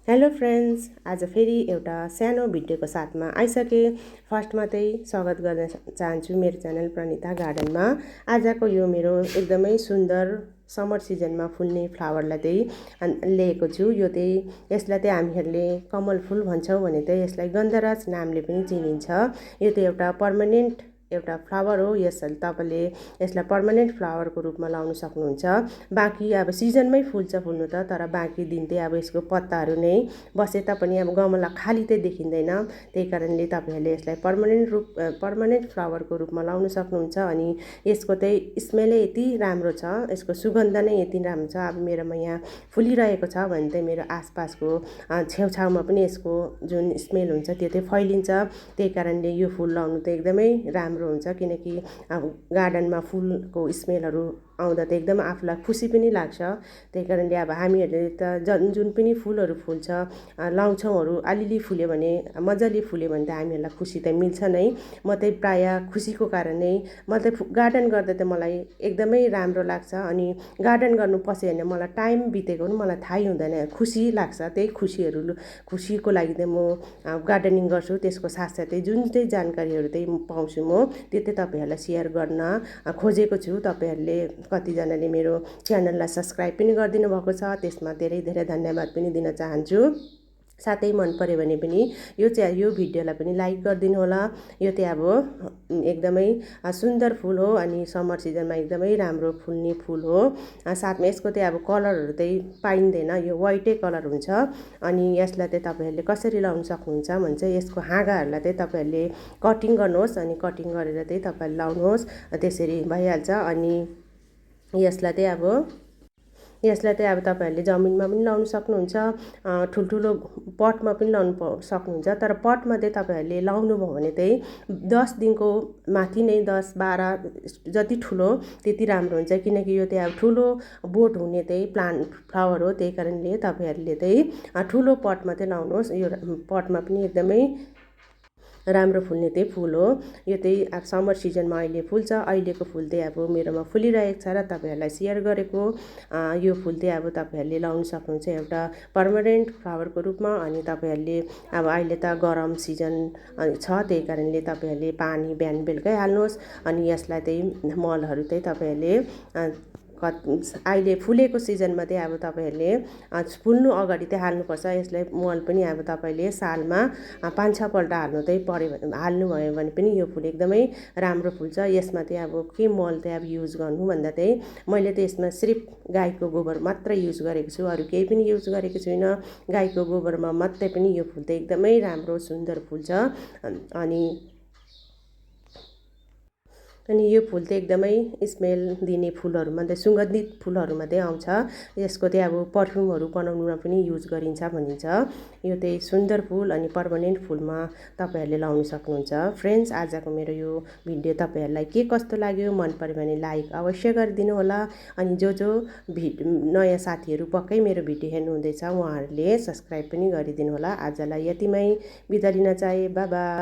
Hello friends, आज फेरि एउटा सानो भिडियोको साथमा आइसके। फर्स्टमा चाहिँ स्वागत गर्न चाहन्छु मेरो च्यानल प्रणिता गार्डनमा। आजको यो मेरो एकदमै सुन्दर समर सिजनमा फुल्ने फ्लावरलाई चाहिँ लिएको छु। यो चाहिँ यसलाई चाहिँ हामीहरूले कमल फुल भन्छौँ भने चाहिँ यसलाई गन्धराज नामले पनि चिनिन्छ। यो चाहिँ एउटा पर्मानेन्ट एउटा फ्लावर हो। तपाईँले यसलाई पर्मानेन्ट फ्लावरको रूपमा लाउन सक्नुहुन्छ। बाँकी अब सिजनमै फुल्छ फुल्नु त, तर बाँकी दिन चाहिँ अब यसको पत्ताहरू नै बसे तापनि अब गमला खाली चाहिँ देखिँदैन। त्यही कारणले तपाईँहरूले यसलाई पर्मानेन्ट फ्लावरको रूपमा लाउन सक्नुहुन्छ। अनि यसको चाहिँ स्मेलै यति राम्रो छ, यसको सुगन्ध नै यति राम्रो छ। अब मेरोमा यहाँ फुलिरहेको छ भने चाहिँ मेरो आसपासको छेउछाउमा पनि यसको जुन स्मेल हुन्छ त्यो चाहिँ फैलिन्छ। त्यही कारणले यो फुल लाउनु चाहिँ एकदमै राम्रो हुन्छ, किनकि अब गार्डनमा फुलको स्मेलहरू आउँदा त एकदम आफूलाई खुसी पनि लाग्छ। त्यही कारणले अब हामीहरूले त जुन पनि फुलहरू फुल्छ लाउँछौँहरू अलिअलि फुल्यो भने मजाले फुल्यो भने त हामीहरूलाई खुसी त मिल्छ नै। म चाहिँ प्रायः खुसीको कारण नै म चाहिँ गार्डन गर्दा त मलाई एकदमै राम्रो लाग्छ। अनि गार्डन गर्नु पस्यो भने मलाई टाइम बितेको पनि मलाई थाहै हुँदैन, खुसी लाग्छ। त्यही खुसीको लागि चाहिँ म गार्डनिङ गर्छु। त्यसको साथसाथै जुन चाहिँ जानकारीहरू चाहिँ पाउँछु म त्यो चाहिँ तपाईँहरूलाई सेयर गर्न खोजेको छु। तपाईँहरूले कतिजनाले मेरो च्यानललाई सब्सक्राइब पनि गरिदिनु भएको छ, त्यसमा धेरै धेरै धन्यवाद पनि दिन चाहन्छु। साथै मन पऱ्यो भने पनि यो भिडियोलाई पनि लाइक गरिदिनु होला। यो चाहिँ अब एकदमै सुन्दर फुल हो अनि समर सिजनमा एकदमै राम्रो फुल्ने फुल हो। साथमा यसको चाहिँ अब कलरहरू चाहिँ पाइँदैन, यो वाइटै कलर हुन्छ। अनि यसलाई चाहिँ तपाईँहरूले कसरी लाउन सक्नुहुन्छ भने चाहिँ यसको हाँगाहरूलाई चाहिँ तपाईँहरूले कटिङ गर्नुहोस् अनि कटिङ गरेर चाहिँ तपाईँहरूले लाउनुहोस्, त्यसरी भइहाल्छ। अनि यसलाई चाहिँ अब तपाईँहरूले जमिनमा पनि लाउन सक्नुहुन्छ, ठुल्ठुलो पटमा पनि लाउनु सक्नुहुन्छ। तर पटमा चाहिँ तपाईँहरूले लाउनुभयो भने चाहिँ 10 दिनको माथि नै 10-12 जति ठुलो त्यति राम्रो हुन्छ, किनकि यो चाहिँ अब ठुलो बोट हुने चाहिँ फ्लावर हो। त्यही कारणले तपाईँहरूले चाहिँ ठुलो पटमा चाहिँ लाउनुहोस्। यो पटमा पनि एकदमै राम्रो फुल्ने चाहिँ फुल हो। यो चाहिँ अब समर सिजनमा अहिले फुल्छ। अहिलेको फुल चाहिँ अब मेरोमा फुलिरहेको छ र तपाईँहरूलाई सेयर गरेको। यो फुल चाहिँ अब तपाईँहरूले लाउन सक्नुहुन्छ एउटा पर्मानेन्ट फ्लावरको रूपमा। अनि तपाईँहरूले अब अहिले त गरम सिजन छ, त्यही कारणले तपाईँहरूले पानी बिहान बेलुकै हाल्नुहोस्। अनि यसलाई चाहिँ मलहरू चाहिँ तपाईँहरूले अहिले फुलेको सिजनमा चाहिँ अब तपाईँहरूले फुल्नु अगाडि चाहिँ हाल्नुपर्छ। यसलाई मल पनि अब तपाईँले सालमा 5-6 पल्ट हाल्नुभयो भने पनि यो फुल एकदमै राम्रो फुल्छ। यसमा चाहिँ अब के मल चाहिँ अब युज गर्नु भन्दा चाहिँ मैले चाहिँ यसमा सिर्फ गाईको गोबर मात्र युज गरेको छु, अरू केही पनि युज गरेको छुइनँ। गाईको गोबरमा मात्रै पनि यो फुल चाहिँ एकदमै राम्रो सुन्दर फुल्छ। अनि यो फुल चाहिँ एकदमै स्मेल दिने फुलहरूमा चाहिँ सुगन्धित फुलहरूमा चाहिँ आउँछ। यसको चाहिँ अब पर्फ्युमहरू बनाउनुमा पनि युज गरिन्छ भनिन्छ। यो चाहिँ सुन्दर फुल अनि पर्मानेन्ट फुलमा तपाईँहरूले लाउन सक्नुहुन्छ। फ्रेन्ड्स, आजको मेरो यो भिडियो तपाईँहरूलाई के कस्तो लाग्यो, मन पऱ्यो भने लाइक अवश्य गरिदिनु होला। अनि जो नयाँ साथीहरू पक्कै मेरो भिडियो हेर्नुहुँदैछ उहाँहरूले सब्सक्राइब पनि गरिदिनु होला। आजलाई यतिमै बिदा लिन चाहे। Bye bye.